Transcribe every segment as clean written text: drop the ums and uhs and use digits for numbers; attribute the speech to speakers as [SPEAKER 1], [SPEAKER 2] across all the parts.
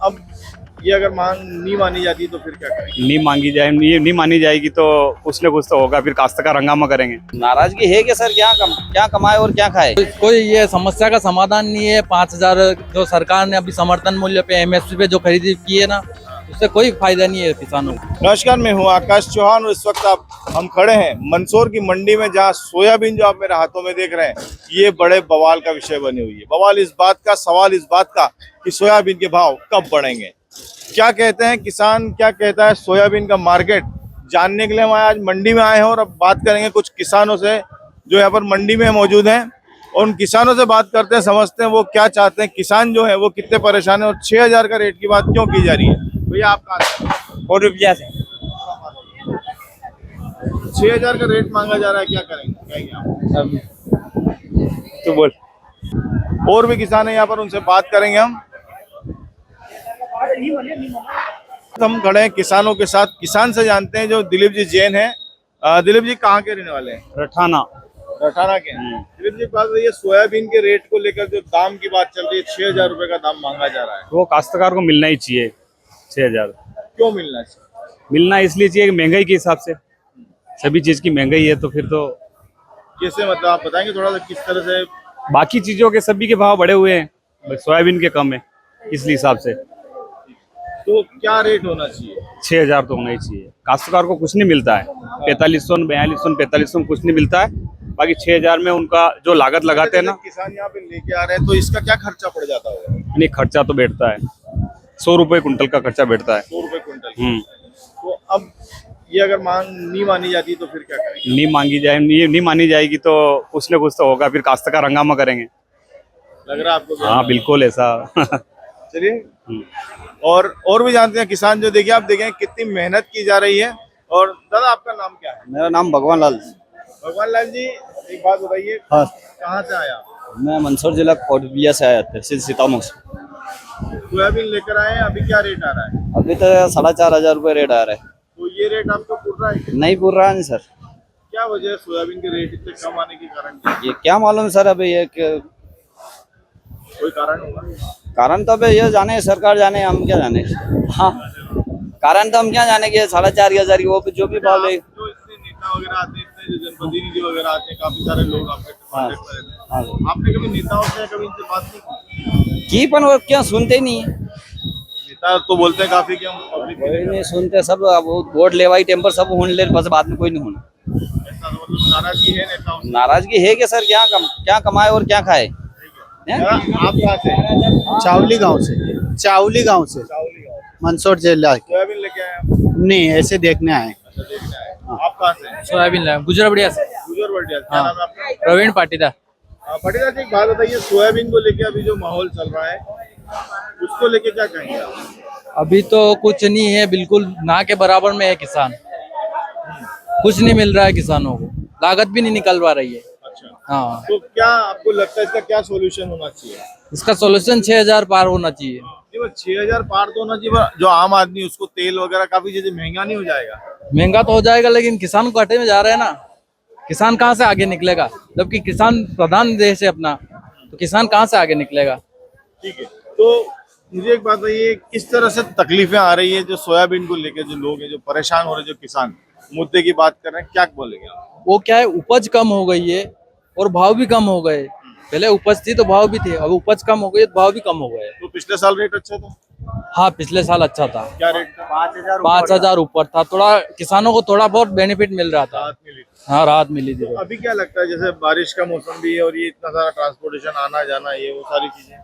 [SPEAKER 1] अब ये अगर मांग नहीं मानी जाती तो फिर क्या करेंगे?
[SPEAKER 2] नहीं मानी जाएगी तो कुछ न कुछ तो होगा, फिर काश्तकार हंगामा करेंगे।
[SPEAKER 3] नाराजगी है कि सर क्या कमाए और क्या खाए।
[SPEAKER 4] कोई ये समस्या का समाधान नहीं है। 5,000 जो सरकार ने अभी समर्थन मूल्य पे MSP पे जो खरीदी की है ना, उससे कोई फायदा नहीं है किसानों को।
[SPEAKER 1] नमस्कार, मैं हूँ आकाश चौहान और इस वक्त हम खड़े हैं मंदसौर की मंडी में, जहाँ सोयाबीन जो आप मेरे हाथों में देख रहे हैं ये बड़े बवाल का विषय बनी हुई है। बवाल इस बात का, सवाल इस बात का कि सोयाबीन के भाव कब बढ़ेंगे, क्या कहते हैं किसान, क्या कहता है सोयाबीन का मार्केट, जानने के लिए हम आज मंडी में आए हैं। और अब बात करेंगे कुछ किसानों से जो यहाँ पर मंडी में मौजूद हैं, और उन किसानों से बात करते हैं, समझते हैं वो क्या चाहते हैं, किसान जो है वो कितने परेशान है और 6,000 का रेट की बात क्यों की जा रही है। भैया आप कहाँ से?
[SPEAKER 3] और रुपया से
[SPEAKER 1] 6,000 का रेट मांगा जा रहा है, क्या कहेंगे आप?
[SPEAKER 2] तो बोल।
[SPEAKER 1] और भी किसान है यहाँ पर, उनसे बात करेंगे हम खड़े हैं किसानों के साथ। किसान से जानते हैं जो दिलीप जी जैन है। दिलीप जी कहाँ के रहने वाले हैं?
[SPEAKER 2] रठाना
[SPEAKER 1] के हैं। दिलीप जी बात रही है सोयाबीन के रेट को लेकर, जो दाम की बात चल रही है, 6,000 रुपए का दाम मांगा जा रहा है।
[SPEAKER 2] वो काश्तकार को मिलना ही चाहिए 6,000।
[SPEAKER 1] क्यों मिलना चाहिए?
[SPEAKER 2] मिलना इसलिए चाहिए कि महंगाई के हिसाब से, सभी चीज की महंगाई है तो फिर तो
[SPEAKER 1] कैसे, मतलब आप बताएंगे थोड़ा सा किस तरह से?
[SPEAKER 2] बाकी चीजों के सभी के भाव बढ़े हुए हैं, बस सोयाबीन के कम है, इसलिए हिसाब से
[SPEAKER 1] तो क्या रेट होना चाहिए?
[SPEAKER 2] 6,000 तो होना ही चाहिए। काश्तकार को कुछ नहीं मिलता है, 4500, 4200, 4500 कुछ नहीं मिलता है। बाकी 6,000 में उनका जो लागत लगाते हैं ना,
[SPEAKER 1] किसान यहाँ पे लेके आ रहे हैं तो इसका क्या खर्चा पड़ जाता होगा?
[SPEAKER 2] नहीं खर्चा तो बैठता है, 100 रुपए कुंटल का खर्चा बैठता है।
[SPEAKER 1] 100 रुपए कुंटल। तो अब ये अगर मांग नहीं मानी जाती तो फिर क्या करेंगे?
[SPEAKER 2] नहीं मानी जाएगी तो कुछ न कुछ तो होगा, फिर काश्तकार हंगामा करेंगे।
[SPEAKER 1] लग रहा है आपको?
[SPEAKER 2] हाँ बिल्कुल ऐसा।
[SPEAKER 1] चलिए, और भी जानते हैं किसान जो, देखिए आप देखें कितनी मेहनत की जा रही है। और दादा आपका नाम क्या है?
[SPEAKER 3] मेरा नाम भगवान लाल।
[SPEAKER 1] भगवान लाल जी, एक बात बताइए,
[SPEAKER 3] हाँ,
[SPEAKER 1] कहाँ से आया?
[SPEAKER 3] मैं मंदसौर जिला कोटबिया से आया था, सीतामऊ से।
[SPEAKER 1] सोयाबीन लेकर आए हैं, अभी क्या रेट आ रहा है?
[SPEAKER 3] अभी तो 4,500 रुपये रेट आ रहा है।
[SPEAKER 1] तो ये रेट आपको पूर रहा है?
[SPEAKER 3] नहीं पूर रहा है सर।
[SPEAKER 1] क्या वजह है सोयाबीन के रेट इतने कम आने के कारण?
[SPEAKER 3] ये क्या मालूम सर, अभी ये
[SPEAKER 1] कोई कारण होगा?
[SPEAKER 3] कारण तो अभी ये जाने, सरकार जाने, हम क्या जाने। हाँ, कारण तो हम क्या जाने कि 4,500 की वो जो भी भाव ले।
[SPEAKER 1] जो इतने नेता वगैरह आते हैं, इतने जो जनप्रतिनिधि वगैरह आते हैं, काफी सारे लोग आपके मार्केट में रहते हैं, आपने कभी नेताओं से कभी इनसे बात नहीं
[SPEAKER 3] की पण वो क्या सुनते नहीं है।
[SPEAKER 1] नेता तो बोलते हैं काफी, क्यों पब्लिक
[SPEAKER 3] कोई नहीं सुनते, सब वोट लेवाई टेम्पर सब होने ले, बस बाद में कोई नहीं होना।
[SPEAKER 1] ऐसा तो मतलब नाराजगी है नेताओं से?
[SPEAKER 3] नाराजगी है कि सर क्या कमाए और क्या खाए।
[SPEAKER 1] आप कहाँ से?
[SPEAKER 5] चावली गांव से।
[SPEAKER 1] चावली गाँव।
[SPEAKER 5] मंदसौर जिला के।
[SPEAKER 1] सोयाबीन लेके आए आप?
[SPEAKER 5] नहीं, ऐसे देखने आए।
[SPEAKER 1] अच्छा, देखने आए। आप कहाँ से?
[SPEAKER 4] सोयाबीन लाया गुजराबड़िया से।
[SPEAKER 1] गुजर बढ़िया। क्या नाम है आपका?
[SPEAKER 4] प्रवीण पाटीदार।
[SPEAKER 1] पाटीदार जी, एक बात बताइए, सोयाबीन को लेके अभी जो माहौल चल रहा है उसको लेके क्या कहेंगे आप?
[SPEAKER 4] अभी तो कुछ नहीं है, बिल्कुल ना के बराबर में है किसान। कुछ नहीं मिल रहा है किसानों को, लागत भी नहीं निकल पा रही है।
[SPEAKER 1] अच्छा,
[SPEAKER 4] हाँ,
[SPEAKER 1] तो क्या आपको लगता है इसका क्या सोल्यूशन होना चाहिए?
[SPEAKER 4] इसका सोल्यूशन 6,000 पार होना चाहिए।
[SPEAKER 1] नहीं, वो 6,000 पार तो होना चाहिए, जो आम आदमी उसको तेल वगैरह काफी चीजें महंगा नहीं हो जाएगा?
[SPEAKER 4] महंगा तो हो जाएगा, लेकिन किसान को घाटे में जा रहे हैं ना। किसान कहाँ से आगे निकलेगा, जबकि किसान प्रधान देश है अपना, तो किसान कहाँ से आगे निकलेगा।
[SPEAKER 1] ठीक है, तो मुझे एक बात बताइए, किस तरह से तकलीफें आ रही है जो सोयाबीन को लेकर, जो लोग हैं जो परेशान हो रहे हैं, जो किसान मुद्दे की बात कर रहे हैं, क्या बोलेंगे आप?
[SPEAKER 4] वो क्या है, उपज कम हो गई है और भाव भी कम हो गए। पहले उपज थी तो भाव भी थे, अब उपज कम हो गई तो भाव भी कम हो गए।
[SPEAKER 1] तो पिछले साल रेट अच्छा था?
[SPEAKER 4] हाँ, पिछले साल अच्छा था।
[SPEAKER 1] क्या रेट था?
[SPEAKER 4] 5,000 ऊपर था। थोड़ा किसानों को थोड़ा बहुत बेनिफिट मिल रहा था।
[SPEAKER 1] राहत मिली थी।
[SPEAKER 4] हाँ, राहत मिली थी।
[SPEAKER 1] अभी क्या लगता है, जैसे बारिश का मौसम भी है और ये इतना सारा ट्रांसपोर्टेशन आना जाना, ये वो सारी चीजें,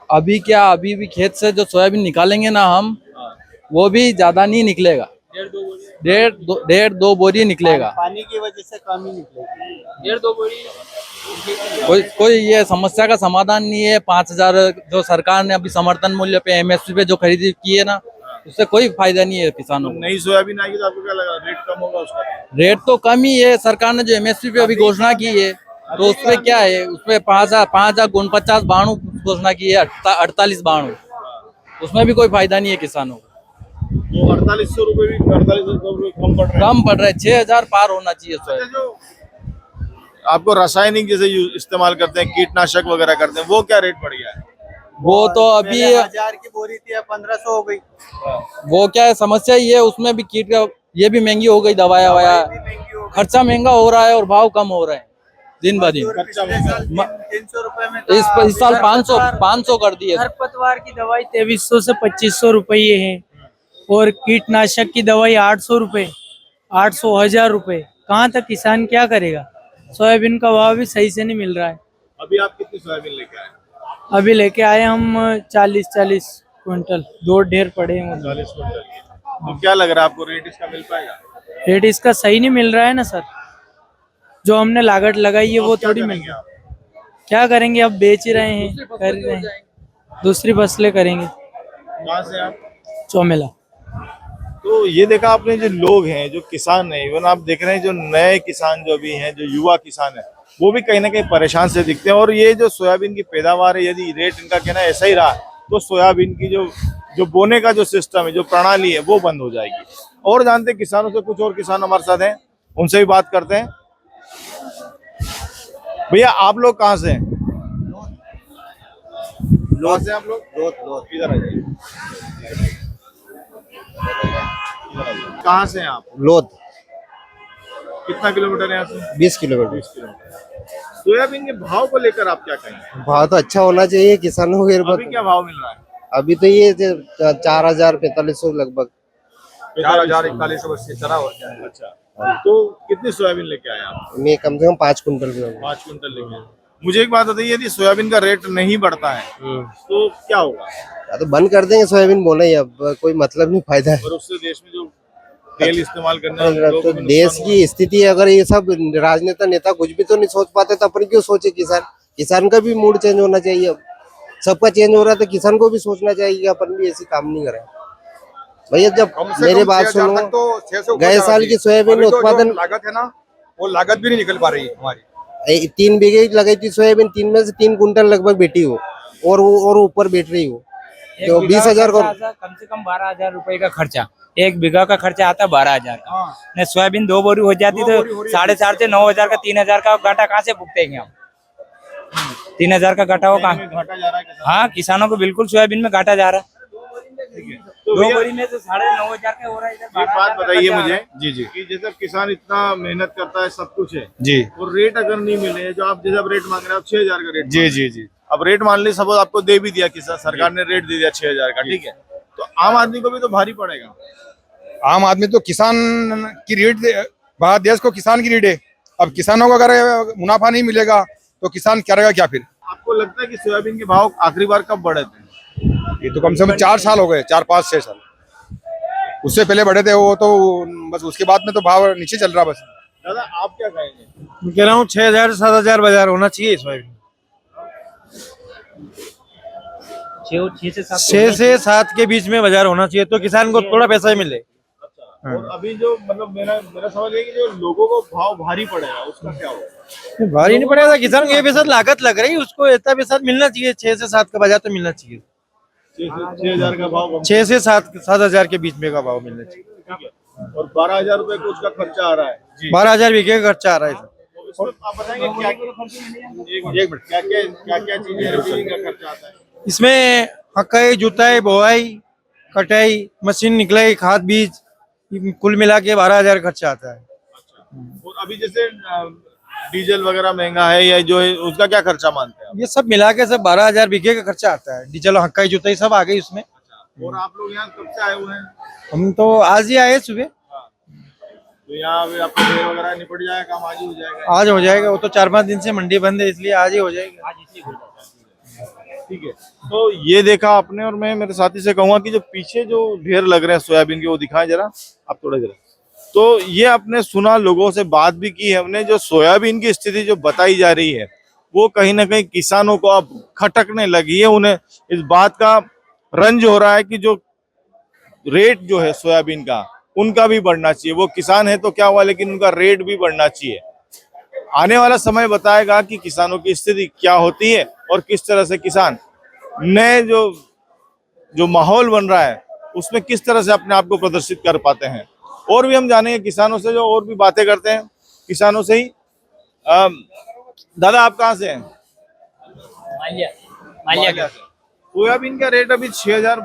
[SPEAKER 4] अभी क्या, अभी भी खेत से जो सोयाबीन निकालेंगे ना हम,
[SPEAKER 1] हाँ,
[SPEAKER 4] वो भी ज्यादा नहीं निकलेगा। 1.5-2 बोरी निकलेगा।
[SPEAKER 5] पानी की वजह से कम ही निकलेगी।
[SPEAKER 4] 1.5-2 बोरी। कोई ये समस्या का समाधान नहीं है। 5,000 जो सरकार ने अभी समर्थन मूल्य पे MSP पे जो खरीदी की है ना, उससे कोई फायदा नहीं है किसानों को।
[SPEAKER 1] नई सोयाबीन आएगी तो आपको क्या लगा, रेट कम होगा उसका?
[SPEAKER 4] रेट तो कम ही है। सरकार ने जो MSP पे अभी घोषणा की है, तो उसपे क्या है, उसपे 5,49 बाणु घोषणा की है, 48 बाणु, उसमें भी कोई फायदा नहीं है किसानों को।
[SPEAKER 1] तो 4800 रुपये भी, 4800 रुपये कम पड़ रहा है।
[SPEAKER 4] कम पड़ रहा है, 6,000 पार होना चाहिए सोयाबीन।
[SPEAKER 1] जो आपको रासायनिक जैसे इस्तेमाल करते हैं, कीटनाशक वगैरह करते हैं, वो क्या रेट बढ़ गया है?
[SPEAKER 4] वो तो अभी
[SPEAKER 5] 1000 की बोरी थी, अब 1500 हो गई।
[SPEAKER 4] वो क्या है, समस्या ये है, उसमें भी कीट का ये भी महंगी हो गई, दवाया ववाया, खर्चा महंगा हो रहा है और भाव कम हो रहा है दिन ब दिन।
[SPEAKER 5] पिछले साल 300 रुपए में
[SPEAKER 4] इस साल 500 कर दिए।
[SPEAKER 6] खरपतवार की दवाई 2300 से 2500 रुपये है और कीटनाशक की दवाई 800 रुपये, 800 1000 रुपये। कहाँ तक किसान क्या करेगा? सोयाबीन का भाव भी सही से नहीं मिल रहा है।
[SPEAKER 1] अभी आप कितनी सोयाबीन लेके आए?
[SPEAKER 6] अभी लेके आए हम 40 क्विंटल, 2 ढेर पड़े हैं।
[SPEAKER 1] 40 क्विंटल की। तो क्या लग रहा है आपको, रेट इसका मिल पाएगा?
[SPEAKER 6] रेट इसका सही नहीं मिल रहा है ना सर। जो हमने लागत लगाई है वो
[SPEAKER 1] क्या
[SPEAKER 6] थोड़ी
[SPEAKER 1] करेंगे
[SPEAKER 6] मिल।
[SPEAKER 1] आप?
[SPEAKER 6] क्या करेंगे, अब बेच ही रहे हैं, कर ही रहे हैं, दूसरी फसलें करेंगे।
[SPEAKER 1] कहाँ से आप?
[SPEAKER 6] चौमेला।
[SPEAKER 1] तो ये देखा आपने, जो लोग हैं, जो किसान हैं, इवन आप देख रहे हैं जो नए किसान जो भी हैं, जो युवा किसान है, वो भी कहीं ना कहीं परेशान से दिखते हैं। और ये जो सोयाबीन की पैदावार है, यदि रेट इनका कहना ऐसा ही रहा तो सोयाबीन की जो बोने का जो सिस्टम है, जो प्रणाली है, वो बंद हो जाएगी। और जानते हैं किसानों से, कुछ और किसान हमारे साथ हैं, उनसे भी बात करते हैं। भैया आप लोग कहाँ से हैं? कहाँ से आप लोग? लोध। इधर आ जाइए। कहाँ से हैं आप?
[SPEAKER 5] लोध
[SPEAKER 1] कितना किलोमीटर है यहाँ से?
[SPEAKER 5] 20 किलोमीटर।
[SPEAKER 1] सोयाबीन के भाव को लेकर आप क्या कहेंगे?
[SPEAKER 5] भाव तो अच्छा होना चाहिए किसानों के।
[SPEAKER 1] अभी क्या भाव मिल रहा है?
[SPEAKER 5] अभी तो ये 4000 4500 लगभग।
[SPEAKER 1] 4000 4180 चला हो गया है। अच्छा, तो कितनी सोयाबीन लेके आए आप?
[SPEAKER 5] मैं कम से कम 5 कुंटल में।
[SPEAKER 1] 5 क्विंटल लेके आए। मुझे एक बात बताइए, यदि सोयाबीन का रेट नहीं बढ़ता है तो क्या होगा?
[SPEAKER 5] या तो बंद कर देंगे सोयाबीन बोना ही, अब कोई मतलब नहीं, फायदा है।
[SPEAKER 1] और उससे देश में जो तेल इस्तेमाल करने वाले लोगों
[SPEAKER 5] तो
[SPEAKER 1] को भी
[SPEAKER 5] देश
[SPEAKER 1] नुकसान
[SPEAKER 5] की स्थिति, अगर ये सब राजनेता नेता कुछ भी तो नहीं सोच पाते तो अपन क्यों सोचे? किसान का भी मूड चेंज होना चाहिए। अब सबका चेंज हो रहा है तो किसान को भी सोचना चाहिए कि अपन भी ऐसे काम नहीं करें। भैया जब मेरे बात सुनो,
[SPEAKER 7] तो
[SPEAKER 5] गए साल की सोयाबीन उत्पादन
[SPEAKER 7] लागत है ना, वो लागत भी नहीं निकल पा रही है हमारी।
[SPEAKER 5] 3 बीघे की लगाई थी सोयाबीन, 3 में से 3 कुंटल लगभग बेटी हो और ऊपर बैठ रही हो। तो 20,000 को
[SPEAKER 8] कम से कम 12,000 रुपए का खर्चा, 1 बीघा का खर्चा आता है 12,000 का। नहीं, सोयाबीन 2 बोरी हो जाती तो 4,500 से 9,000 का, 3,000 का घाटा कहाँ से भुगतेंगे हम? 3,000 का घाटा हो कहाँ?
[SPEAKER 1] घाटा जा रहा है किसान।
[SPEAKER 8] हाँ, किसानों को बिल्कुल सोयाबीन में घाटा जा रहा है।
[SPEAKER 1] तो
[SPEAKER 8] 2
[SPEAKER 1] भैया
[SPEAKER 8] बोरी में तो 9,500 का हो रहा है, इधर
[SPEAKER 1] एक
[SPEAKER 8] 12,000
[SPEAKER 1] बात
[SPEAKER 8] का
[SPEAKER 1] बताइए
[SPEAKER 8] खर्चा आ
[SPEAKER 1] मुझे,
[SPEAKER 8] रहा है।
[SPEAKER 1] जी जी, कि जैसे किसान इतना मेहनत करता है, सब कुछ है
[SPEAKER 7] जी
[SPEAKER 1] और रेट अगर नहीं मिले, जो आप जैसे अब रेट मांग रहे हैं, आप 6,000 का रेट
[SPEAKER 7] जी
[SPEAKER 1] मांग रहे
[SPEAKER 7] जी
[SPEAKER 1] हैं।
[SPEAKER 7] जी
[SPEAKER 1] अब रेट मान ली, सपोज आपको दे भी दिया किसान, सरकार ने रेट दे दिया 6,000 का, ठीक है, तो आम आदमी को भी तो भारी पड़ेगा।
[SPEAKER 7] आम आदमी तो किसान की रीढ़ भारत देश को किसान की रीढ़ है। अब किसानों को अगर मुनाफा नहीं मिलेगा तो किसान करेगा क्या फिर?
[SPEAKER 1] आपको लगता है कि सोयाबीन के भाव आखिरी बार कब बढ़े थे?
[SPEAKER 7] ये तो कम से कम 4 साल हो गए, 4 5 6 साल। उससे पहले बढ़े थे वो तो, बस उसके बाद में तो भाव नीचे चल रहा बस।
[SPEAKER 1] दादा आप क्या कहेंगे?
[SPEAKER 9] मैं कह रहा हूँ 6,000 से 7,000 बाजार होना चाहिए सोयाबीन। 6 से 7 के बीच में बाजार होना चाहिए तो किसान को थोड़ा पैसा ही मिले।
[SPEAKER 1] और अभी जो मतलब मेरा सवाल ये है कि जो लोगों को भाव भारी पड़ेगा उसका क्या होगा?
[SPEAKER 9] भारी नहीं पड़ेगा, किसान को ये पैसा लागत लग रही है, उसको इतना पैसा मिलना चाहिए। 6 से 7 का बाजार तो मिलना चाहिए।
[SPEAKER 1] 6,000 का भाव
[SPEAKER 9] 6 से 7,000 के बीच में का भाव मिलना चाहिए।
[SPEAKER 1] ठीक है। और 12,000 रुपए को उसका खर्चा आ रहा है।
[SPEAKER 9] 12,000 बीघे का खर्चा आ रहा है इसमें।
[SPEAKER 1] इसमें आप बताएंगे क्या क्या चीजें का खर्चा आता है?
[SPEAKER 9] इसमें हकाई, जुताई, बोआई, कटाई, मशीन निकलाई, खाद बीज, कुल मिला के 12,000 खर्चा आता है।
[SPEAKER 1] और अभी जैसे डीजल वगैरह महंगा है या जो है, उसका क्या खर्चा मानते हैं आप?
[SPEAKER 9] ये सब मिला के सब 12,000 बीघे का खर्चा आता है। डीजल, हकाई, जुताई सब आ गई उसमें।
[SPEAKER 1] और आप लोग यहाँ कब से आए हुए हैं?
[SPEAKER 9] हम तो आज ही आए सुबह।
[SPEAKER 1] तो यहाँ अभी आपका ढेर वगैरह निपट जाएगा, काम आज ही हो जाएगा?
[SPEAKER 9] आज हो जाएगा, वो तो 4-5 दिन से मंडी बंद है इसलिए आज ही हो जाएगा।
[SPEAKER 1] ठीक है। तो ये देखा आपने, और मैं मेरे साथी से कहूंगा कि जो पीछे जो ढेर लग रहे हैं सोयाबीन के, वो दिखाएं जरा आप थोड़ा जरा। तो ये आपने सुना, लोगों से बात भी की है हमने, जो सोयाबीन की स्थिति जो बताई जा रही है वो कहीं ना कहीं किसानों को अब खटकने लगी है। उन्हें इस बात का रंज हो रहा है कि जो रेट जो है सोयाबीन का, उनका भी बढ़ना चाहिए। वो किसान है तो क्या हुआ, लेकिन उनका रेट भी बढ़ना चाहिए। आने वाला समय बताएगा कि किसानों की स्थिति क्या होती है और किस तरह से किसान नए जो माहौल बन रहा है उसमें किस तरह से अपने आप को प्रदर्शित कर पाते हैं। और भी हम जानेंगे किसानों से, जो और भी बातें करते हैं किसानों से ही। दादा आप कहाँ से हैं?
[SPEAKER 8] मालिया
[SPEAKER 1] से। सोयाबीन का रेट अभी 6,000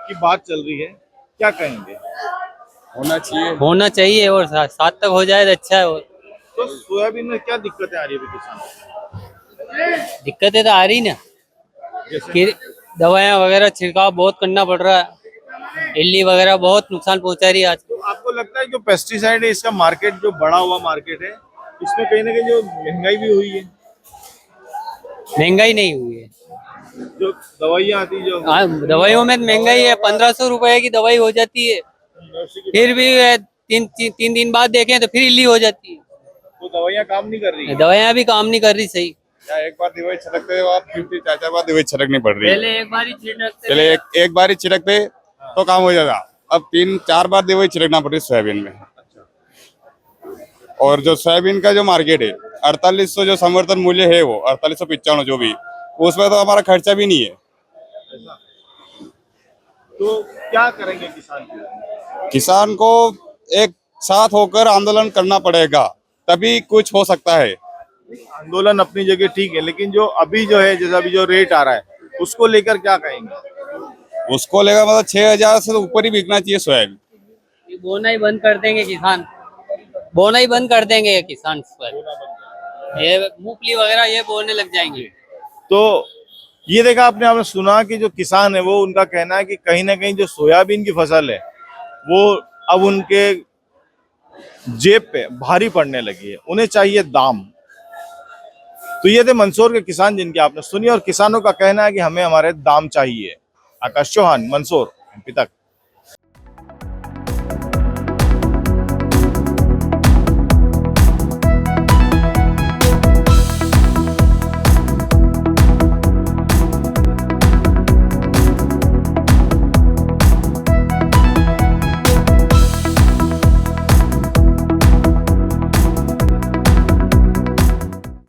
[SPEAKER 1] की बात चल रही है, क्या कहेंगे?
[SPEAKER 10] होना चाहिए और 7 तक हो जाए तो अच्छा है। और
[SPEAKER 1] तो सोयाबीन में क्या दिक्कतें आ रही है अभी किसानों को?
[SPEAKER 10] दिक्कतें तो आ रही ना
[SPEAKER 1] जैसे
[SPEAKER 10] कि दवाएं वगैरह छिड़काव बहुत करना पड़ रहा है, इल्ली वगैरह बहुत नुकसान पहुंचा रही है आज।
[SPEAKER 1] तो आपको लगता है जो पेस्टिसाइड है इसका मार्केट जो बढ़ा हुआ मार्केट है, इसमें कहीं ना कहीं जो महंगाई भी हुई है,
[SPEAKER 10] महंगाई नहीं हुई है।
[SPEAKER 1] जो दवाइयाँ आती जो
[SPEAKER 10] हाँ, दवाइयों में तो महंगाई है, 1500 रुपए की दवाई हो जाती है, फिर भी तीन दिन बाद देखें तो फिर इल्ली हो जाती है।
[SPEAKER 1] तो दवाइयाँ काम नहीं कर रही है।
[SPEAKER 10] दवाइयाँ भी काम नहीं कर रही सही।
[SPEAKER 7] एक बार दवाई छिड़कते हो आप, फिर 4-4 बार दवाई छिड़कनी पड़ रही है।
[SPEAKER 10] पहले एक बार ही छिड़कते
[SPEAKER 7] पहले एक बार ही छिड़कते तो काम हो जाता, अब 3-4 बार दवाई छिड़कना पड़ रही है सोयाबीन में। और जो सोयाबीन का जो मार्केट है 4800 जो समर्थन मूल्य है वो 4895 जो भी, उसमें तो हमारा खर्चा भी नहीं है।
[SPEAKER 1] तो क्या करेंगे किसान?
[SPEAKER 7] किसान को एक साथ होकर आंदोलन करना पड़ेगा, तभी कुछ हो सकता है।
[SPEAKER 1] आंदोलन अपनी जगह ठीक है, लेकिन जो अभी जो है जैसा अभी जो रेट आ रहा है उसको लेकर क्या कहेंगे?
[SPEAKER 7] उसको लेकर मतलब 6,000 से ऊपर ही बिकना चाहिए सोयाबीन।
[SPEAKER 10] बोना ही बंद कर देंगे किसान, बोना ही बंद कर देंगे किसान, ये मूंगफली वगैरह ये बोने लग जाएंगे।
[SPEAKER 1] तो ये देखा आपने सुना कि जो किसान है वो उनका कहना है कि कहीं ना कहीं जो सोयाबीन की फसल है वो अब उनके जेब पे भारी पड़ने लगी है, उन्हें चाहिए दाम। तो ये थे मंदसौर के किसान जिनकी आपने सुनी, और किसानों का कहना है कि हमें हमारे दाम चाहिए। आकाश चौहान, मंदसौर, MP तक।